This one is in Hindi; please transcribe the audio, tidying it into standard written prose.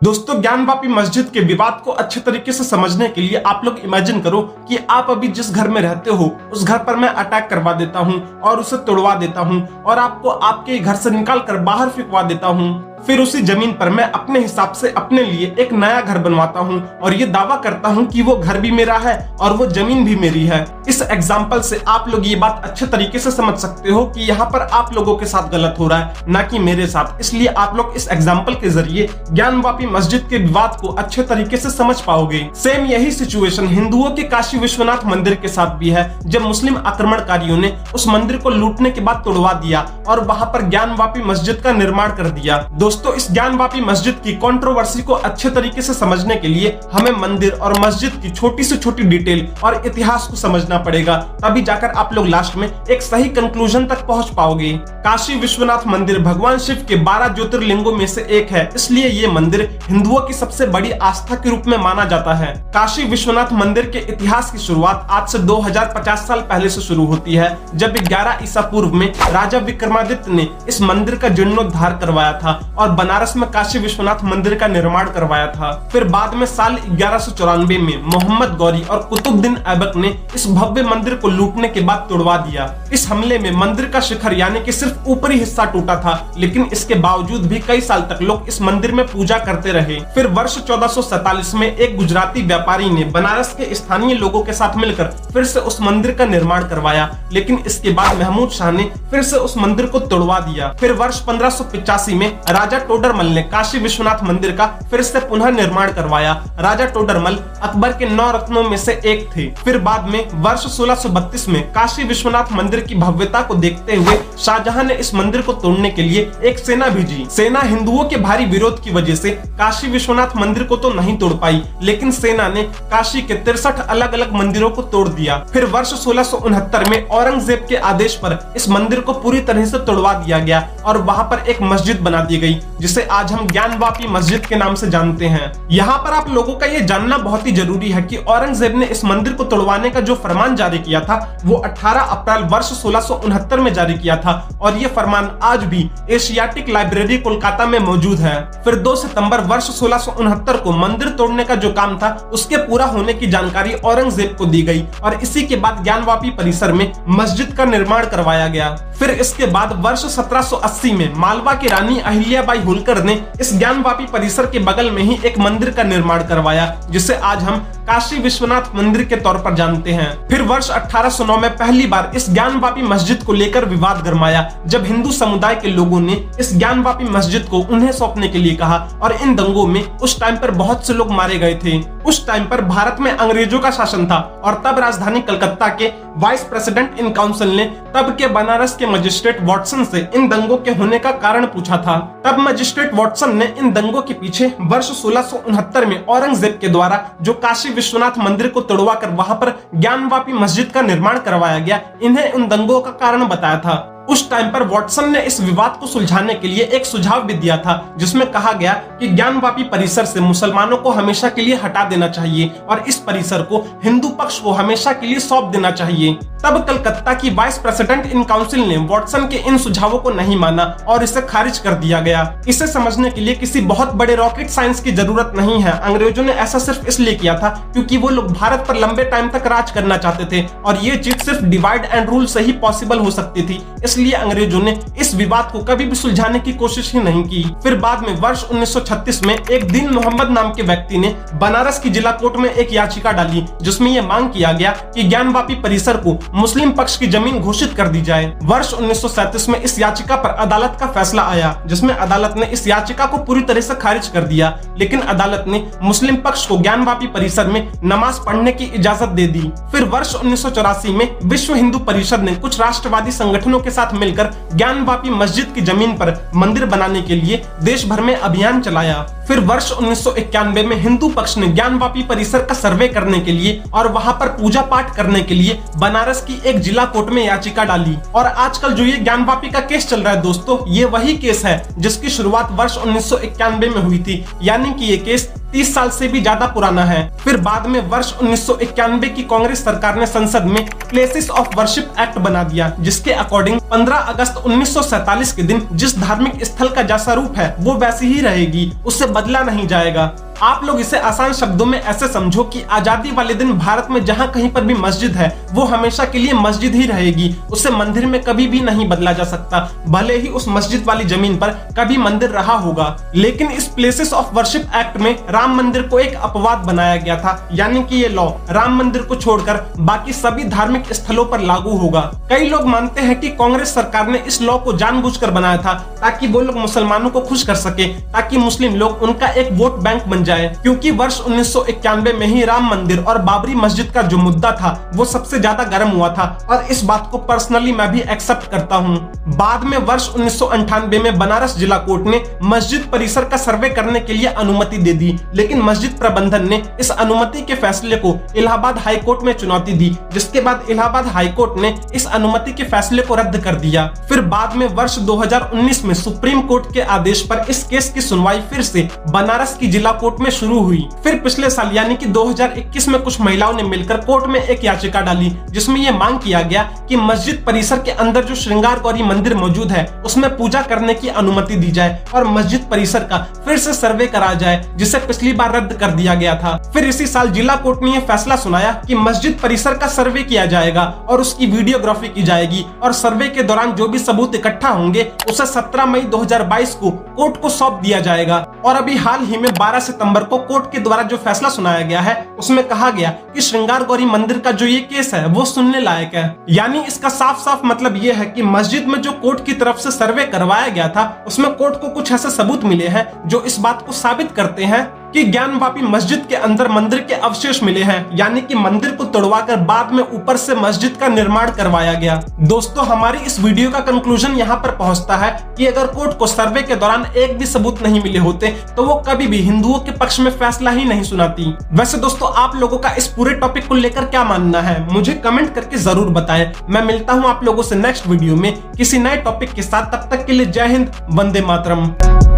दोस्तों, ज्ञानवापी मस्जिद के विवाद को अच्छे तरीके से समझने के लिए आप लोग इमेजिन करो कि आप अभी जिस घर में रहते हो उस घर पर मैं अटैक करवा देता हूं और उसे तोड़वा देता हूं और आपको आपके घर से निकाल कर बाहर फेंकवा देता हूं। फिर उसी जमीन पर मैं अपने हिसाब से अपने लिए एक नया घर बनवाता हूं और ये दावा करता हूं कि वो घर भी मेरा है और वो जमीन भी मेरी है। इस एग्जाम्पल से आप लोग ये बात अच्छे तरीके से समझ सकते हो कि यहाँ पर आप लोगों के साथ गलत हो रहा है, ना कि मेरे साथ। इसलिए आप लोग इस एग्जाम्पल के जरिए ज्ञानवापी मस्जिद के विवाद को अच्छे तरीके से समझ पाओगे। सेम यही सिचुएशन हिंदुओं के काशी विश्वनाथ मंदिर के साथ भी है, जब मुस्लिम आक्रमणकारियों ने उस मंदिर को लूटने के बाद तोड़वा दिया और वहां पर ज्ञानवापी मस्जिद का निर्माण कर दिया। दोस्तों, इस ज्ञानवापी मस्जिद की कंट्रोवर्सी को अच्छे तरीके से समझने के लिए हमें मंदिर और मस्जिद की छोटी से छोटी डिटेल और इतिहास को समझना पड़ेगा, तभी जाकर आप लोग लास्ट में एक सही कंक्लूजन तक पहुंच पाओगे। काशी विश्वनाथ मंदिर भगवान शिव के 12 ज्योतिर्लिंगों में से एक है, इसलिए ये मंदिर हिंदुओं की सबसे बड़ी आस्था के रूप में माना जाता है। काशी विश्वनाथ मंदिर के इतिहास की शुरुआत आज से 2050 साल पहले से शुरू होती है, जब 11 ईसा पूर्व में राजा विक्रमादित्य ने इस मंदिर का जीर्णोद्धार करवाया था और बनारस में काशी विश्वनाथ मंदिर का निर्माण करवाया था। फिर बाद में साल 1194 में मोहम्मद गौरी और कुतुबुद्दीन ऐबक ने इस भव्य मंदिर को लूटने के बाद तोड़वा दिया। इस हमले में मंदिर का शिखर यानी कि सिर्फ ऊपरी हिस्सा टूटा था, लेकिन इसके बावजूद भी कई साल तक लोग इस मंदिर में पूजा करते रहे। फिर वर्ष 1447 में एक गुजराती व्यापारी ने बनारस के स्थानीय लोगों के साथ मिलकर फिर से उस मंदिर का निर्माण करवाया, लेकिन इसके बाद महमूद शाह ने फिर से उस मंदिर को तोड़वा दिया। फिर वर्ष 1585 में राजा टोडरमल ने काशी विश्वनाथ मंदिर का फिर से पुनः निर्माण करवाया। राजा टोडरमल अकबर के 9 रत्नों में से एक थे। फिर बाद में वर्ष 1632 में काशी विश्वनाथ मंदिर की भव्यता को देखते हुए शाहजहां ने इस मंदिर को तोड़ने के लिए एक सेना भेजी। सेना हिंदुओं के भारी विरोध की वजह से काशी विश्वनाथ मंदिर को तो नहीं तोड़ पाई, लेकिन सेना ने काशी के 63 अलग अलग मंदिरों को तोड़ दिया। फिर वर्ष 1669 में औरंगजेब के आदेश पर इस मंदिर को पूरी तरह से तोड़वा दिया गया और वहां पर एक मस्जिद बना दी गई, जिसे आज हम ज्ञानवापी मस्जिद के नाम से जानते हैं। यहाँ पर आप लोगों का ये जानना बहुत ही जरूरी है कि औरंगजेब ने इस मंदिर को तोड़वाने का जो फरमान जारी किया था वो 18 अप्रैल वर्ष 1669 में जारी किया था और ये फरमान आज भी एशियाटिक लाइब्रेरी कोलकाता में मौजूद है। फिर 2 सितंबर वर्ष 1669 को मंदिर तोड़ने का जो काम था उसके पूरा होने की जानकारी औरंगजेब को दी गई और इसी के बाद ज्ञानवापी परिसर में मस्जिद का निर्माण करवाया गया। फिर इसके बाद वर्ष 1780 में मालवा की रानी अहिल्याबाई होलकर ने इस ज्ञानवापी परिसर के बगल में ही एक मंदिर का निर्माण करवाया, जिसे आज हम काशी विश्वनाथ मंदिर के तौर पर जानते हैं। फिर वर्ष 1809 में पहली बार इस ज्ञानवापी मस्जिद को लेकर विवाद गरमाया, जब हिंदू समुदाय के लोगों ने इस ज्ञानवापी मस्जिद को उन्हें सौंपने के लिए कहा और इन दंगों में उस टाइम पर बहुत से लोग मारे गए थे। उस टाइम पर भारत में अंग्रेजों का शासन था और तब राजधानी कलकत्ता के वाइस प्रेसिडेंट इन काउंसिल ने तब के बनारस के मजिस्ट्रेट वॉटसन से इन दंगों के होने का कारण पूछा था। तब मजिस्ट्रेट वॉटसन ने इन दंगों के पीछे वर्ष 1669 में औरंगजेब के द्वारा जो काशी विश्वनाथ मंदिर को तोड़वा कर वहां पर ज्ञानवापी मस्जिद का निर्माण करवाया गया, इन्हें उन दंगों का कारण बताया था। उस टाइम पर वॉटसन ने इस विवाद को सुलझाने के लिए एक सुझाव भी दिया था, जिसमें कहा गया कि ज्ञानवापी परिसर से मुसलमानों को हमेशा के लिए हटा देना चाहिए और इस परिसर को हिंदू पक्ष को हमेशा के लिए सौंप देना चाहिए। तब कलकत्ता की वाइस प्रेसिडेंट इन काउंसिल ने वॉटसन के इन सुझावों को नहीं माना और इसे खारिज कर दिया गया। इसे समझने के लिए किसी बहुत बड़े रॉकेट साइंस की जरूरत नहीं है। अंग्रेजों ने ऐसा सिर्फ इसलिए किया था क्योंकि वो लोग भारत पर लंबे टाइम तक राज करना चाहते थे और ये चीज सिर्फ डिवाइड एंड रूल से ही पॉसिबल हो सकती थी। इसलिए अंग्रेजों ने इस विवाद को कभी भी सुलझाने की कोशिश ही नहीं की। फिर बाद में वर्ष 1936 में एक दीन मोहम्मद नाम के व्यक्ति ने बनारस की जिला कोर्ट में एक याचिका डाली, जिसमें यह मांग किया गया कि ज्ञानवापी परिसर को मुस्लिम पक्ष की जमीन घोषित कर दी जाए। वर्ष 1937 में इस याचिका पर अदालत का फैसला आया, जिसमें अदालत ने इस याचिका को पूरी तरह से खारिज कर दिया, लेकिन अदालत ने मुस्लिम पक्ष को ज्ञानवापी परिसर में नमाज पढ़ने की इजाजत दे दी। फिर वर्ष 1984 में विश्व हिंदू परिषद ने कुछ राष्ट्रवादी संगठनों के साथ मिलकर ज्ञानवापी मस्जिद की जमीन पर मंदिर बनाने के लिए देश भर में अभियान चलाया। फिर वर्ष 1991 में हिंदू पक्ष ने ज्ञानवापी परिसर का सर्वे करने के लिए और वहां पर पूजा पाठ करने के लिए बनारस की एक जिला कोर्ट में याचिका डाली। और आजकल जो ये ज्ञानवापी का केस चल रहा है दोस्तों, ये वही केस है जिसकी शुरुआत वर्ष 1991 में हुई थी, यानी कि ये केस 30 साल से भी ज्यादा पुराना है। फिर बाद में वर्ष 1991 की कांग्रेस सरकार ने संसद में प्लेसेस ऑफ वर्शिप एक्ट बना दिया, जिसके अकॉर्डिंग 15 अगस्त 1947 के दिन जिस धार्मिक स्थल का जैसा रूप है वो वैसी ही रहेगी, उससे बदला नहीं जाएगा। आप लोग इसे आसान शब्दों में ऐसे समझो कि आजादी वाले दिन भारत में जहां कहीं पर भी मस्जिद है वो हमेशा के लिए मस्जिद ही रहेगी, उसे मंदिर में कभी भी नहीं बदला जा सकता, भले ही उस मस्जिद वाली जमीन पर कभी मंदिर रहा होगा। लेकिन इस प्लेसेस ऑफ वर्शिप एक्ट में राम मंदिर को एक अपवाद बनाया गया था, यानी कि ये लॉ राम मंदिर को छोड़कर बाकी सभी धार्मिक स्थलों पर लागू होगा। कई लोग मानते हैं कि कांग्रेस सरकार ने इस लॉ को जानबूझकर बनाया था ताकि वो लोग मुसलमानों को खुश कर सके, ताकि मुस्लिम लोग उनका एक वोट बैंक बन जाए, क्योंकि वर्ष 1991 में ही राम मंदिर और बाबरी मस्जिद का जो मुद्दा था वो सबसे ज्यादा गर्म हुआ था, और इस बात को पर्सनली मैं भी एक्सेप्ट करता हूँ। बाद में वर्ष 1998 में बनारस जिला कोर्ट ने मस्जिद परिसर का सर्वे करने के लिए अनुमति दे दी, लेकिन मस्जिद प्रबंधन ने इस अनुमति के फैसले को इलाहाबाद हाई कोर्ट में चुनौती दी, जिसके बाद इलाहाबाद हाई कोर्ट ने इस अनुमति के फैसले को रद्द कर दिया। फिर बाद में वर्ष 2019 में सुप्रीम कोर्ट के आदेश पर इस केस की सुनवाई फिर से बनारस की जिला कोर्ट में शुरू हुई। फिर पिछले साल यानी कि 2021 में कुछ महिलाओं ने मिलकर कोर्ट में एक याचिका डाली, जिसमें यह मांग किया गया कि मस्जिद परिसर के अंदर जो श्रृंगार गौरी मंदिर मौजूद है उसमें पूजा करने की अनुमति दी जाए और मस्जिद परिसर का फिर से सर्वे कराया जाए, जिसे पिछली बार रद्द कर दिया गया था। फिर इसी साल जिला कोर्ट ने यह फैसला सुनाया कि मस्जिद परिसर का सर्वे किया जाएगा और उसकी वीडियोग्राफी की जाएगी, और सर्वे के दौरान जो भी सबूत इकट्ठा होंगे उसे 17 मई 2022 को कोर्ट को सौंप दिया जाएगा। और अभी हाल ही में 12 सितंबर को कोर्ट के द्वारा जो फैसला सुनाया गया है उसमें कहा गया कि श्रृंगार गौरी मंदिर का जो ये केस है वो सुनने लायक है। यानी इसका साफ साफ मतलब ये है कि मस्जिद में जो कोर्ट की तरफ से सर्वे करवाया गया था उसमें कोर्ट को कुछ ऐसे सबूत मिले हैं जो इस बात को साबित करते हैं कि ज्ञानवापी मस्जिद के अंदर मंदिर के अवशेष मिले हैं, यानी कि मंदिर को तोड़वाकर बाद में ऊपर से मस्जिद का निर्माण करवाया गया। दोस्तों, हमारी इस वीडियो का कंक्लूजन यहाँ पर पहुँचता है कि अगर कोर्ट को सर्वे के दौरान एक भी सबूत नहीं मिले होते तो वो कभी भी हिंदुओं के पक्ष में फैसला ही नहीं सुनाती। वैसे दोस्तों, आप लोगों का इस पूरे टॉपिक को लेकर क्या मानना है मुझे कमेंट करके जरूर बताएं। मैं मिलता हूँ आप लोगों से नेक्स्ट वीडियो में किसी नए टॉपिक के साथ। तब तक के लिए जय हिंद, वंदे मातरम।